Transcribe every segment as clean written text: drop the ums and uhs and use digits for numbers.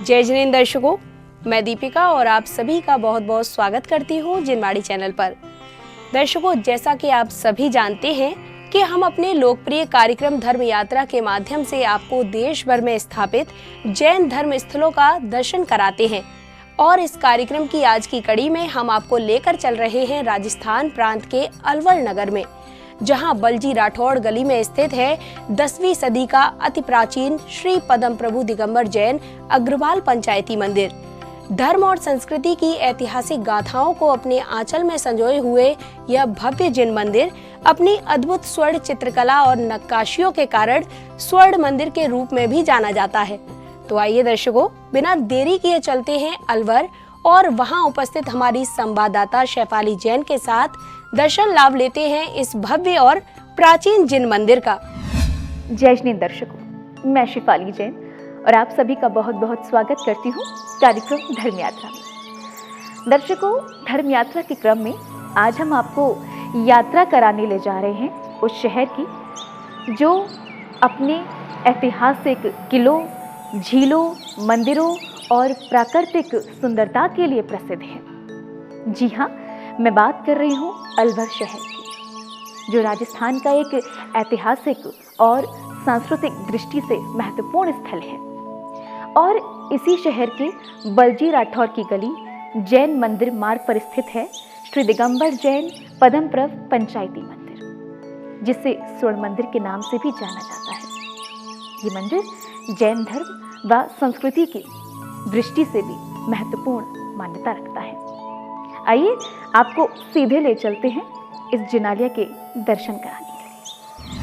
जय जिनेंद्र दर्शकों, मैं दीपिका और आप सभी का बहुत बहुत स्वागत करती हूँ जिनवाड़ी चैनल पर। दर्शकों, जैसा कि आप सभी जानते हैं कि हम अपने लोकप्रिय कार्यक्रम धर्म यात्रा के माध्यम से आपको देश भर में स्थापित जैन धर्म स्थलों का दर्शन कराते हैं और इस कार्यक्रम की आज की कड़ी में हम आपको लेकर चल रहे हैं राजस्थान प्रांत के अलवर नगर में, जहां बलजी राठौड़ गली में स्थित है 10वीं सदी का अति प्राचीन श्री पदम प्रभु दिगंबर जैन अग्रवाल पंचायती मंदिर। धर्म और संस्कृति की ऐतिहासिक गाथाओं को अपने आंचल में संजोए हुए यह भव्य जैन मंदिर अपनी अद्भुत स्वर्ण चित्रकला और नक्काशियों के कारण स्वर्ण मंदिर के रूप में भी जाना जाता है। तो आइए दर्शकों, बिना देरी किए चलते हैं अलवर और वहां उपस्थित हमारी संवाददाता शेफाली जैन के साथ दर्शन लाभ लेते हैं इस भव्य और प्राचीन जैन मंदिर का। जय जिनेंद्र दर्शकों, मैं शेफाली जैन और आप सभी का बहुत बहुत स्वागत करती हूँ कार्यक्रम धर्म यात्रा में। दर्शकों, धर्म यात्रा के क्रम में आज हम आपको यात्रा कराने ले जा रहे हैं उस शहर की जो अपने ऐतिहासिक किलों, झीलों, मंदिरों और प्राकृतिक सुंदरता के लिए प्रसिद्ध है। जी हाँ, मैं बात कर रही हूँ अलवर शहर की, जो राजस्थान का एक ऐतिहासिक और सांस्कृतिक दृष्टि से महत्वपूर्ण स्थल है। और इसी शहर के बलजी राठौर की गली जैन मंदिर मार्ग पर स्थित है श्री दिगंबर जैन पदम प्रभु पंचायती मंदिर, जिसे स्वर्ण मंदिर के नाम से भी जाना जाता है। ये मंदिर जैन धर्म व संस्कृति की दृष्टि से भी महत्वपूर्ण मान्यता रखता है। आइए आपको सीधे ले चलते हैं इस जिनालय के दर्शन कराने।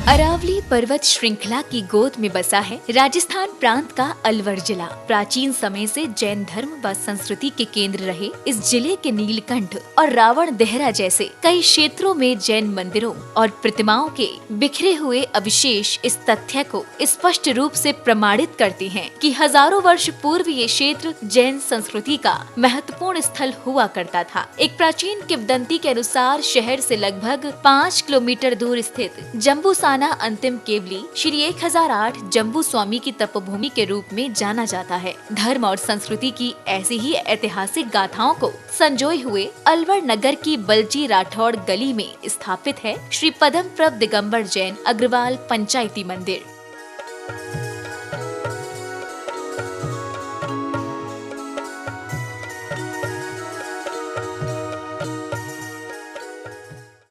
अरावली पर्वत श्रृंखला की गोद में बसा है राजस्थान प्रांत का अलवर जिला। प्राचीन समय से जैन धर्म व संस्कृति के केंद्र रहे इस जिले के नीलकंठ और रावण देहरा जैसे कई क्षेत्रों में जैन मंदिरों और प्रतिमाओं के बिखरे हुए अवशेष इस तथ्य को स्पष्ट रूप से प्रमाणित करते हैं कि हजारों वर्ष पूर्व ये क्षेत्र जैन संस्कृति का महत्वपूर्ण स्थल हुआ करता था। एक प्राचीन किंवदंती के अनुसार शहर से लगभग 5 किलोमीटर दूर स्थित जम्बूसाना अंतिम केवली श्री 1008 जम्बू स्वामी की तपोभूमि के रूप में जाना जाता है। धर्म और संस्कृति की ऐसी ही ऐतिहासिक गाथाओं को संजोए हुए अलवर नगर की बलजी राठौड़ गली में स्थापित है श्री पदम प्रभु दिगंबर जैन अग्रवाल पंचायती मंदिर।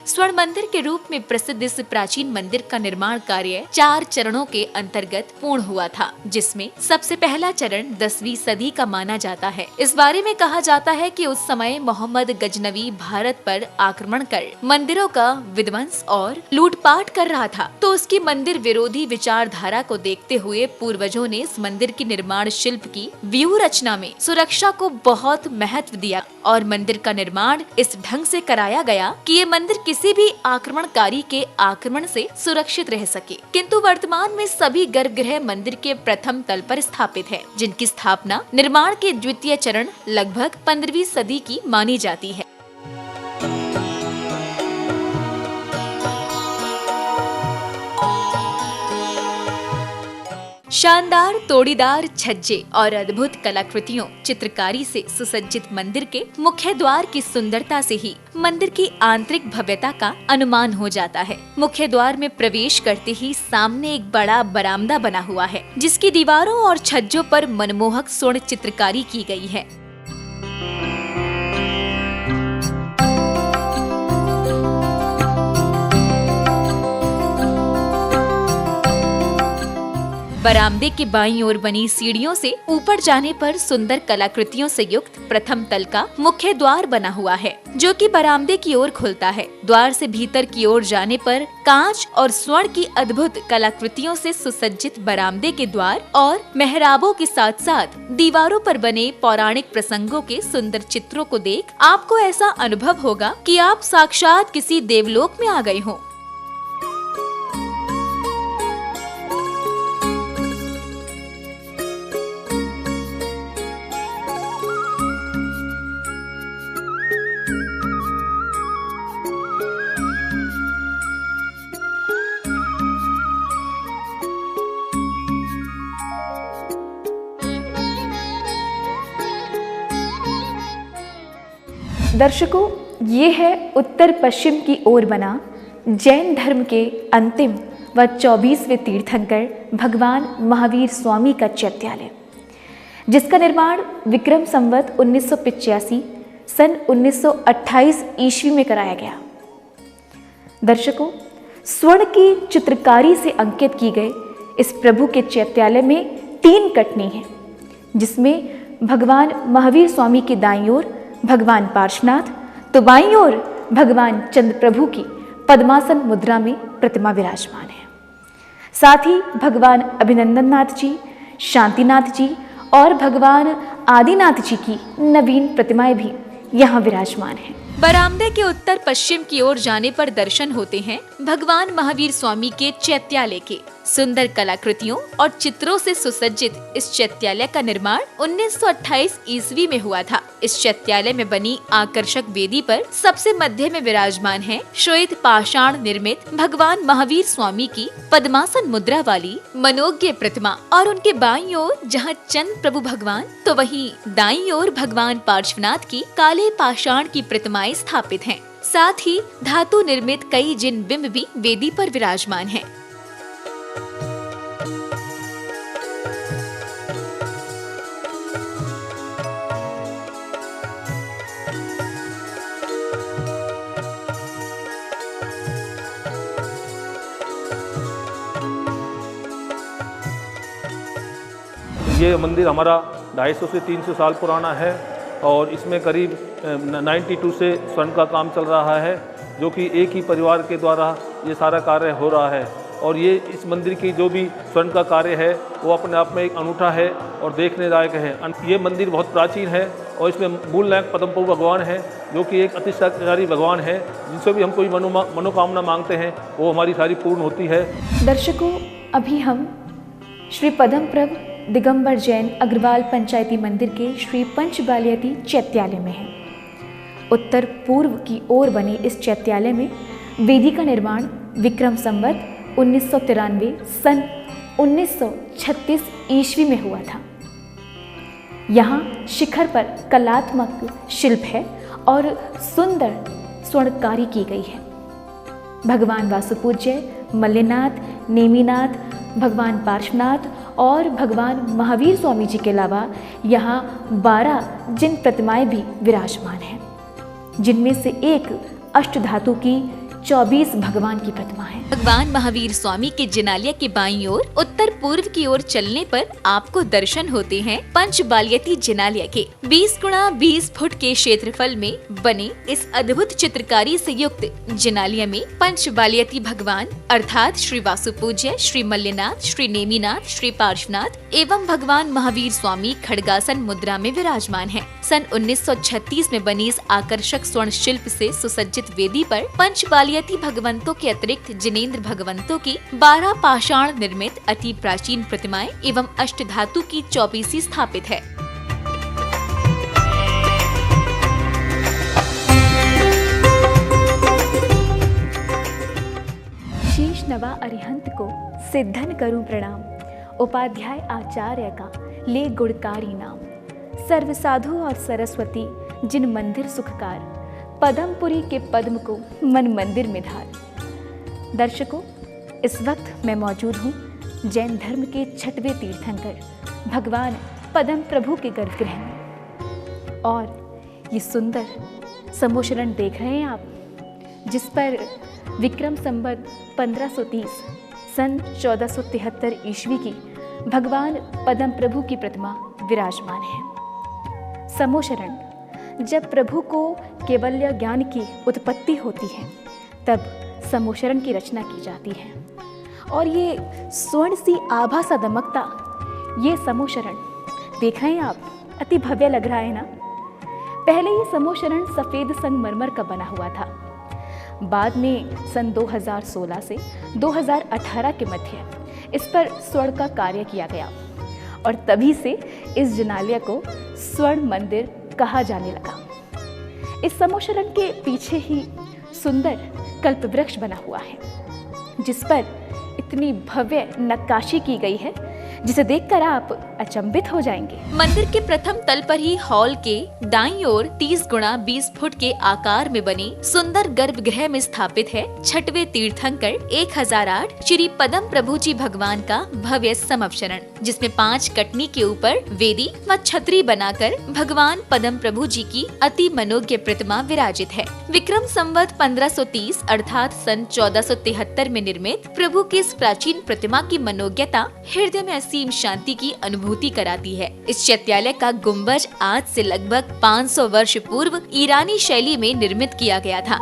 स्वर्ण मंदिर के रूप में प्रसिद्ध इस प्राचीन मंदिर का निर्माण कार्य 4 चरणों के अंतर्गत पूर्ण हुआ था, जिसमें सबसे पहला चरण 10वीं सदी का माना जाता है। इस बारे में कहा जाता है कि उस समय मोहम्मद गजनवी भारत पर आक्रमण कर मंदिरों का विध्वंस और लूटपाट कर रहा था, तो उसकी मंदिर विरोधी विचारधारा को देखते हुए पूर्वजों ने इस मंदिर की निर्माण शिल्प की व्यूह रचना में सुरक्षा को बहुत महत्व दिया और मंदिर का निर्माण इस ढंग से कराया गया कि ये मंदिर किसी भी आक्रमणकारी के आक्रमण से सुरक्षित रह सके। किंतु वर्तमान में सभी गर्भगृह मंदिर के प्रथम तल पर स्थापित है, जिनकी स्थापना निर्माण के द्वितीय चरण लगभग 15वीं सदी की मानी जाती है। शानदार तोड़ीदार छज्जे और अद्भुत कलाकृतियों चित्रकारी से सुसज्जित मंदिर के मुख्य द्वार की सुंदरता से ही मंदिर की आंतरिक भव्यता का अनुमान हो जाता है। मुख्य द्वार में प्रवेश करते ही सामने एक बड़ा बरामदा बना हुआ है, जिसकी दीवारों और छज्जों पर मनमोहक स्वर्ण चित्रकारी की गई है। बरामदे के बाईं ओर बनी सीढ़ियों से ऊपर जाने पर सुंदर कलाकृतियों से युक्त प्रथम तल का मुख्य द्वार बना हुआ है, जो कि बरामदे की ओर खुलता है। द्वार से भीतर की ओर जाने पर कांच और स्वर्ण की अद्भुत कलाकृतियों से सुसज्जित बरामदे के द्वार और मेहराबों के साथ साथ दीवारों पर बने पौराणिक प्रसंगों के सुंदर चित्रों को देख आपको ऐसा अनुभव होगा कि आप साक्षात किसी देवलोक में आ गए हों। दर्शकों, ये है उत्तर पश्चिम की ओर बना जैन धर्म के अंतिम व 24वें तीर्थंकर भगवान महावीर स्वामी का चैत्यालय, जिसका निर्माण विक्रम संवत 1985 सन 1928 ईस्वी में कराया गया। दर्शकों, स्वर्ण की चित्रकारी से अंकित की गए इस प्रभु के चैत्यालय में 3 कटनी हैं, जिसमें भगवान महावीर स्वामी के दाईं ओर भगवान पार्श्वनाथ, तो बाईं ओर भगवान चंद्र प्रभु की पद्मासन मुद्रा में प्रतिमा विराजमान है। साथ ही भगवान अभिनंदननाथ जी, शांतिनाथ जी और भगवान आदिनाथ जी की नवीन प्रतिमाएं भी यहाँ विराजमान हैं। बरामदे के उत्तर पश्चिम की ओर जाने पर दर्शन होते हैं भगवान महावीर स्वामी के चैत्यालय के। सुंदर कलाकृतियों और चित्रों से सुसज्जित इस चैत्यालय का निर्माण 1928 ईस्वी में हुआ था। इस चैत्यालय में बनी आकर्षक वेदी पर सबसे मध्य में विराजमान है श्वेत पाषाण निर्मित भगवान महावीर स्वामी की पद्मासन मुद्रा वाली मनोज्ञ प्रतिमा, और उनके बाईं ओर जहाँ चंद्र प्रभु भगवान, तो वहीं दाईं ओर भगवान पार्श्वनाथ की काले पाषाण की प्रतिमाएं स्थापित हैं। साथ ही धातु निर्मित कई जिन बिंब भी वेदी पर विराजमान हैं। ये मंदिर हमारा 250 से 300 साल पुराना है और इसमें करीब 92 से स्वर्ण का काम चल रहा है, जो कि एक ही परिवार के द्वारा ये सारा कार्य हो रहा है। और ये इस मंदिर की जो भी स्वर्ण का कार्य है वो अपने आप में एक अनूठा है और देखने लायक है। ये मंदिर बहुत प्राचीन है और इसमें मूल नायक पद्म प्रभु भगवान है, जो कि एक अतिशयकारी भगवान है, जिनसे भी हम कोई मनोकामना मांगते हैं वो हमारी सारी पूर्ण होती है। दर्शकों, अभी हम श्री पद्म प्रभु दिगंबर जैन अग्रवाल पंचायती मंदिर के श्री पंचबालियती चैत्यालय में हैं। उत्तर पूर्व की ओर बने इस चैत्यालय में वेदी का निर्माण विक्रम संवत 1993 सन 1936 ईस्वी में हुआ था। यहाँ शिखर पर कलात्मक शिल्प है और सुंदर स्वर्णकारी की गई है। भगवान वासुपूज्य, मल्लनाथ, नेमिनाथ, भगवान पार्श्वनाथ और भगवान महावीर स्वामी जी के अलावा यहाँ 12 जिन प्रतिमाएं भी विराजमान हैं, जिनमें से एक अष्टधातु की 24 भगवान की प्रतिमा है। भगवान महावीर स्वामी के जिनालय के बाईं ओर उत्तर पूर्व की ओर चलने पर आपको दर्शन होते हैं पंचबालियती जिनालय के। 20 गुणा 20 फुट के क्षेत्रफल में बने इस अद्भुत चित्रकारी से युक्त जिनालय में पंचबालियती भगवान अर्थात श्री वासुपूज्य, श्री मल्लनाथ, श्री नेमिनाथ, श्री पार्श्वनाथ एवं भगवान महावीर स्वामी खड्गासन मुद्रा में विराजमान है। सन 1936 में बनी इस आकर्षक स्वर्ण शिल्प से सुसज्जित वेदी पर पंचबालियती भगवंतों के अतिरिक्त जिनेंद्र भगवंतों की 12 पाषाण निर्मित अति प्राचीन प्रतिमाएं एवं अष्टधातु की 24 स्थापित है। शीश नवा अरिहंत को सिद्धन करूं प्रणाम, उपाध्याय आचार्य का ले गुणकारी नाम। सर्व साधु और सरस्वती जिन मंदिर सुखकार, पद्मपुरी के पद्म को मन मंदिर में धार। दर्शकों, इस वक्त मैं मौजूद हूँ जैन धर्म के 6वें तीर्थंकर भगवान पद्म प्रभु के गर्भगृह में, और ये सुंदर समोशरण देख रहे हैं आप, जिस पर विक्रम संवत 1530 सन 1473 ईस्वी की भगवान पद्म प्रभु की प्रतिमा विराजमान है। समोशरण, जब प्रभु को केवल्य ज्ञान की उत्पत्ति होती है तब समोशरण की रचना की जाती है, और ये स्वर्ण सी आभा सा दमकता ये समोशरण देख रहे हैं आप, अति भव्य लग रहा है ना। पहले ये समोशरण सफ़ेद संगमरमर का बना हुआ था, बाद में सन 2016 से 2018 के मध्य इस पर स्वर्ण का कार्य किया गया, और तभी से इस जिनालय को स्वर्ण मंदिर कहा जाने लगा। इस समोशरण के पीछे ही सुंदर कल्पवृक्ष बना हुआ है, जिस पर इतनी भव्य नक्काशी की गई है जिसे देखकर आप अचंभित हो जाएंगे। मंदिर के प्रथम तल पर ही हॉल के दाईं ओर 30 गुणा 20 फुट के आकार में बने सुंदर गर्भगृह में स्थापित है छठवें तीर्थंकर 1008 श्री पदम प्रभु जी भगवान का भव्य समवचरण, जिसमें 5 कटनी के ऊपर वेदी व छतरी बनाकर भगवान पदम प्रभु जी की अति मनोज्ञ प्रतिमा विराजित है। विक्रम संवत 1530 अर्थात सन 1473 में निर्मित प्रभु की इस प्राचीन प्रतिमा की मनोज्ञता हृदय में असीम शांति की अनुभूति कराती है। इस चैत्यालय का गुंबज आज से लगभग 500 वर्ष पूर्व ईरानी शैली में निर्मित किया गया था।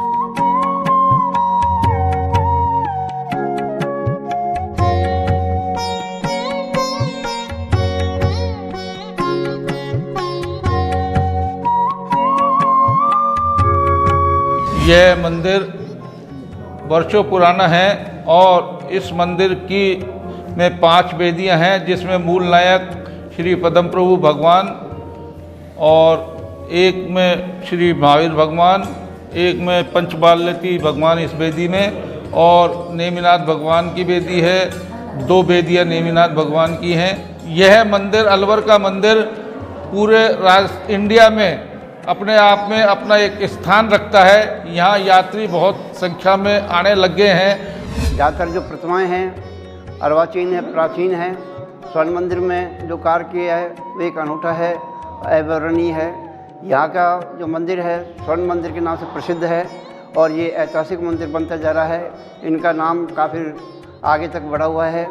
यह मंदिर वर्षों पुराना है और इस मंदिर की में 5 वेदियां हैं, जिसमें मूल नायक श्री पदम प्रभु भगवान और एक में श्री महावीर भगवान, एक में पंचबालती भगवान इस वेदी में, और नेमिनाथ भगवान की वेदी है। 2 वेदियां नेमिनाथ भगवान की हैं। यह मंदिर अलवर का मंदिर पूरे इंडिया में अपने आप में अपना एक स्थान रखता है। यहाँ यात्री बहुत संख्या में आने लग गए हैं। ज़्यादातर जो प्रतिमाएं हैं अर्वाचीन है, प्राचीन है। स्वर्ण मंदिर में जो कार्य किया है वो एक अनूठा है, अवर्णनीय है। यहाँ का जो मंदिर है स्वर्ण मंदिर के नाम से प्रसिद्ध है और ये ऐतिहासिक मंदिर बनता जा रहा है। इनका नाम काफ़ी आगे तक बढ़ा हुआ है।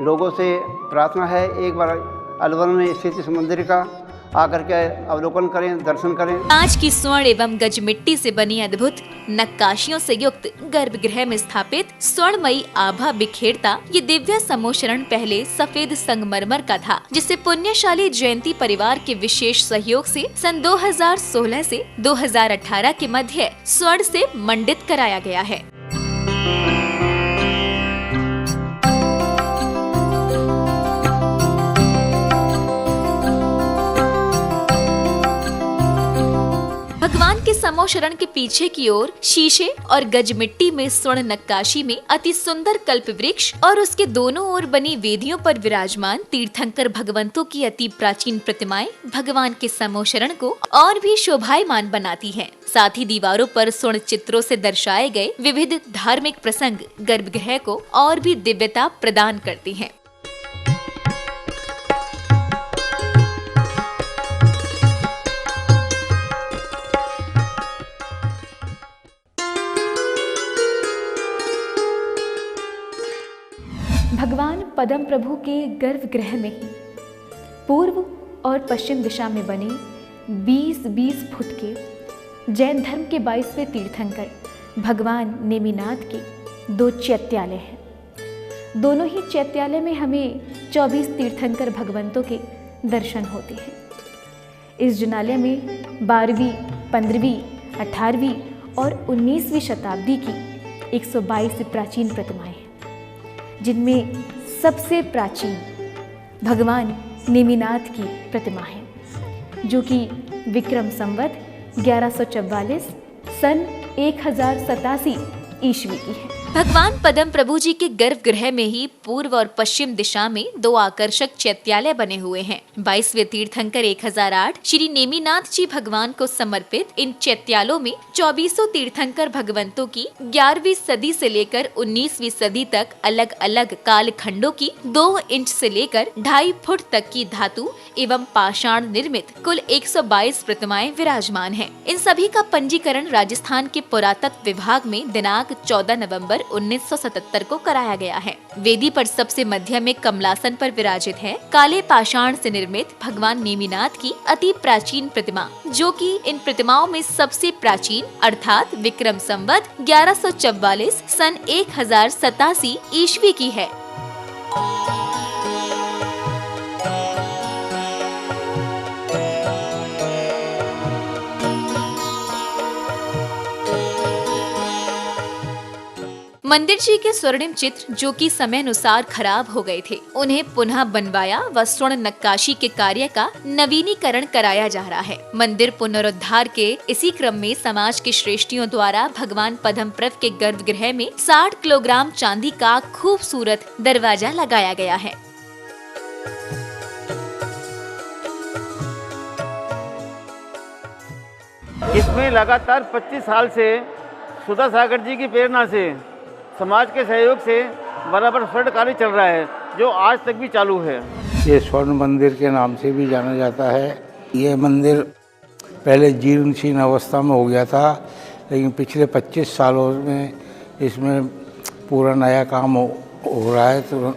लोगों से प्रार्थना है एक बार अलवर में स्थित इस मंदिर का आकर के अवलोकन करें, दर्शन करें। कांच की स्वर्ण एवं गज मिट्टी से बनी अद्भुत नक्काशियों से युक्त गर्भगृह में स्थापित स्वर्णमयी आभा बिखेरता ये दिव्य समोशरण पहले सफेद संगमरमर का था, जिसे पुण्यशाली जयंती परिवार के विशेष सहयोग से सन 2016 से 2018 के मध्य स्वर्ण से मंडित कराया गया है। भगवान के समोशरण के पीछे की ओर शीशे और गज मिट्टी में स्वर्ण नक्काशी में अति सुंदर कल्प वृक्ष और उसके दोनों ओर बनी वेदियों पर विराजमान तीर्थंकर भगवंतों की अति प्राचीन प्रतिमाएं भगवान के समोशरण को और भी शोभायमान बनाती हैं। साथ ही दीवारों पर स्वर्ण चित्रों से दर्शाए गए विविध धार्मिक प्रसंग गर्भगृह को और भी दिव्यता प्रदान करती हैं। भगवान पदम प्रभु के गर्भगृह में ही पूर्व और पश्चिम दिशा में बने 20-20 फुट के जैन धर्म के 22वें तीर्थंकर भगवान नेमिनाथ के 2 चैत्यालय हैं। दोनों ही चैत्यालय में हमें 24 तीर्थंकर भगवंतों के दर्शन होते हैं। इस जिनालय में 12वीं, 15वीं, 18वीं और 19वीं शताब्दी की 122 प्राचीन प्रतिमाएं हैं, जिनमें सबसे प्राचीन भगवान नेमिनाथ की प्रतिमा है, जो कि विक्रम संवत 1144 सन 1087 ईस्वी की है। भगवान पदम प्रभु जी के गर्भगृह में ही पूर्व और पश्चिम दिशा में 2 आकर्षक चैत्यालय बने हुए हैं। 22वें तीर्थंकर 1008 श्री नेमिनाथ जी भगवान को समर्पित इन चैत्यालों में 2400 तीर्थंकर भगवंतों की 11वीं सदी से लेकर 19वीं सदी तक अलग अलग कालखंडों की 2 इंच से लेकर 2.5 फुट तक की धातु एवं पाषाण निर्मित कुल 122 प्रतिमाएं विराजमान हैं। इन सभी का पंजीकरण राजस्थान के पुरातत्व विभाग में दिनांक 14 नवंबर 1977 को कराया गया है। वेदी पर सबसे मध्य में कमलासन पर विराजित है काले पाषाण से निर्मित भगवान नेमिनाथ की अति प्राचीन प्रतिमा, जो कि इन प्रतिमाओं में सबसे प्राचीन अर्थात विक्रम संवत 1144 सन 1087 ईस्वी की है। मंदिर जी के स्वर्णिम चित्र जो कि समय अनुसार खराब हो गए थे, उन्हें पुनः बनवाया व स्वर्ण नक्काशी के कार्य का नवीनीकरण कराया जा रहा है। मंदिर पुनरुद्धार के इसी क्रम में समाज के श्रेष्ठियों द्वारा भगवान पदम प्रभु के गर्भगृह में 60 किलोग्राम चांदी का खूबसूरत दरवाजा लगाया गया है। इसमें लगातार 25 साल से सुधा सागर जी की प्रेरणा से, समाज के सहयोग से बराबर स्वर्ण कार्य चल रहा है, जो आज तक भी चालू है। ये स्वर्ण मंदिर के नाम से भी जाना जाता है। ये मंदिर पहले जीर्ण शीर्ण अवस्था में हो गया था, लेकिन पिछले 25 सालों में इसमें पूरा नया काम हो रहा है, तो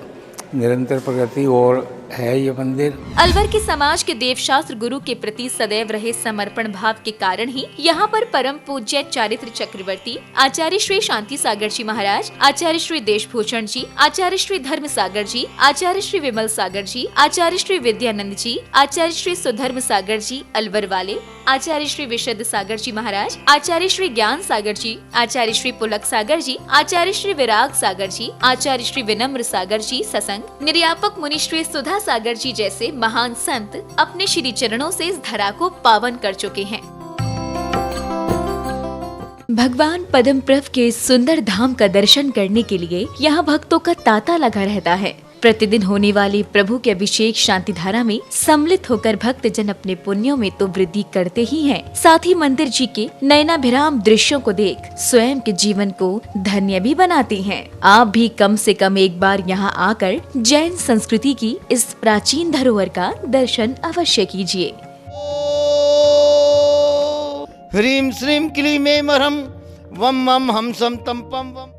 निरंतर प्रगति और है ये मंदिर। अलवर के समाज के देवशास्त्र गुरु के प्रति सदैव रहे समर्पण भाव के कारण ही यहाँ पर परम पूज्य चारित्र चक्रवर्ती आचार्य श्री शांति सागर जी महाराज, आचार्य श्री देशभूषण जी, आचार्य श्री धर्म सागर जी, आचार्य श्री विमल सागर जी, आचार्य श्री विद्यानंद जी, आचार्य श्री सुधर्म सागर जी अलवर वाले, आचार्य श्री विशुद्ध सागर जी महाराज, आचार्य श्री ज्ञान सागर जी, आचार्य श्री पुलक सागर जी, आचार्य श्री विराग सागर जी, आचार्य श्री विनम्र सागर जी ससंग, निर्यापक मुनि श्री सुधा सागर जी जैसे महान संत अपने श्री चरणों से इस धरा को पावन कर चुके हैं। भगवान पद्मप्रभ के सुंदर धाम का दर्शन करने के लिए यहाँ भक्तों का तांता लगा रहता है। प्रतिदिन होने वाली प्रभु के अभिषेक शांति धारा में सम्मिलित होकर भक्त जन अपने पुण्यों में तो वृद्धि करते ही हैं, साथ ही मंदिर जी के नयनाभिराम दृश्यों को देख स्वयं के जीवन को धन्य भी बनाते हैं। आप भी कम से कम एक बार यहाँ आकर जैन संस्कृति की इस प्राचीन धरोहर का दर्शन अवश्य कीजिए। ह्रीं श्रीं क्लीं मरहं वम मम हमसम तम पम वम।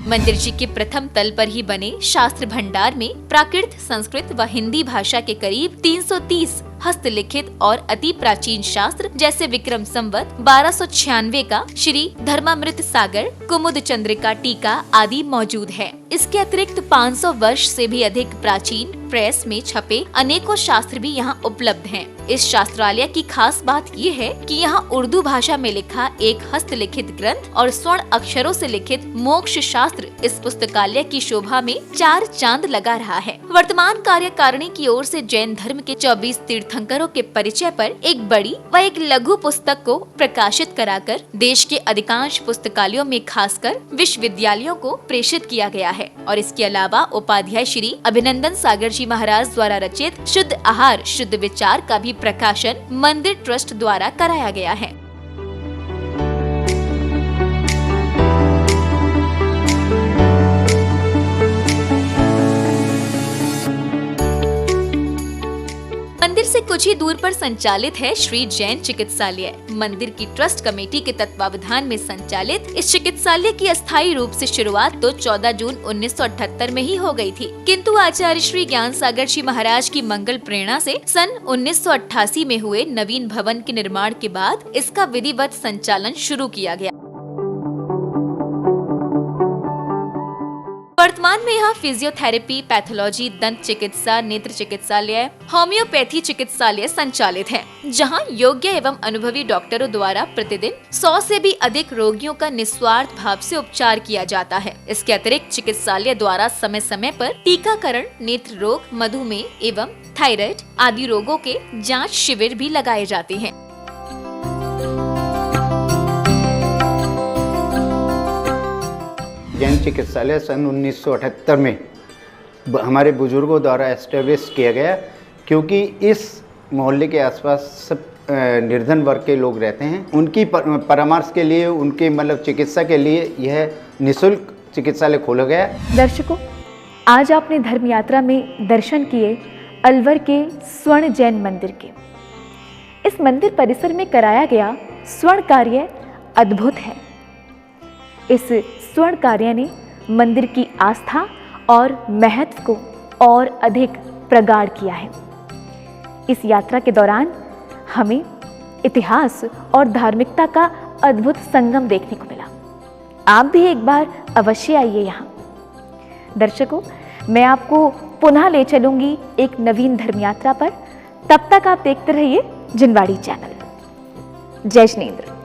मंदिर जी के प्रथम तल पर ही बने शास्त्र भंडार में प्राकृत, संस्कृत व हिंदी भाषा के करीब 330 हस्तलिखित और अति प्राचीन शास्त्र जैसे विक्रम संवत 1296 का श्री धर्मामृत सागर, कुमुद चंद्रिका टीका आदि मौजूद है। इसके अतिरिक्त 500 वर्ष से भी अधिक प्राचीन प्रेस में छपे अनेकों शास्त्र भी यहाँ उपलब्ध हैं। इस शास्त्रालय की खास बात ये है कि यहाँ उर्दू भाषा में लिखा एक हस्तलिखित ग्रंथ और स्वर्ण अक्षरों से लिखित मोक्ष शास्त्र इस पुस्तकालय की शोभा में 4 चांद लगा रहा है। वर्तमान कार्यकारिणी की ओर से जैन धर्म के 24 तीर्थंकरों के परिचय पर एक बड़ी व एक लघु पुस्तक को प्रकाशित कराकर देश के अधिकांश पुस्तकालयों में खासकर विश्वविद्यालयों को प्रेषित किया गया है। और इसके अलावा उपाध्याय श्री अभिनंदन सागर जी महाराज द्वारा रचित शुद्ध आहार शुद्ध विचार का भी प्रकाशन मंदिर ट्रस्ट द्वारा कराया गया है। मंदिर से कुछ ही दूर पर संचालित है श्री जैन चिकित्सालय। मंदिर की ट्रस्ट कमेटी के तत्वावधान में संचालित इस चिकित्सालय की अस्थायी रूप से शुरुआत तो 14 जून 1978 में ही हो गई थी, किंतु आचार्य श्री ज्ञान सागर जी महाराज की मंगल प्रेरणा से सन 1988 में हुए नवीन भवन के निर्माण के बाद इसका विधिवत संचालन शुरू किया गया। वर्तमान में यहाँ फिजियोथेरेपी, पैथोलॉजी, दंत चिकित्सा, नेत्र चिकित्सालय, होम्योपैथी चिकित्सालय संचालित है, जहाँ योग्य एवं अनुभवी डॉक्टरों द्वारा प्रतिदिन 100 से भी अधिक रोगियों का निस्वार्थ भाव से उपचार किया जाता है। इसके अतिरिक्त चिकित्सालय द्वारा समय समय पर टीकाकरण, नेत्र रोग, मधुमेह एवं थायराइड आदि रोगों के जाँच शिविर भी लगाए जाते हैं। जैन चिकित्सालय सन 1978 में हमारे बुजुर्गों द्वारा एस्टेब्लिश किया गया, क्योंकि इस मोहल्ले के आसपास सब निर्धन वर्ग के लोग रहते हैं। उनकी परामर्श के लिए, उनके मतलब चिकित्सा के लिए यह निःशुल्क चिकित्सालय खोला गया। दर्शकों, आज आपने धर्म यात्रा में दर्शन किए अलवर के स्वर्ण जैन मंदिर के। इस मंदिर परिसर में कराया गया स्वर्ण कार्य अद्भुत है। इस स्वर्ण कार्य ने मंदिर की आस्था और महत्व को और अधिक प्रगाढ़ किया है। इस यात्रा के दौरान हमें इतिहास और धार्मिकता का अद्भुत संगम देखने को मिला। आप भी एक बार अवश्य आइए यहाँ। दर्शकों, मैं आपको पुनः ले चलूंगी एक नवीन धर्म यात्रा पर। तब तक आप देखते रहिए जिनवाड़ी चैनल। जय जिनेंद्र।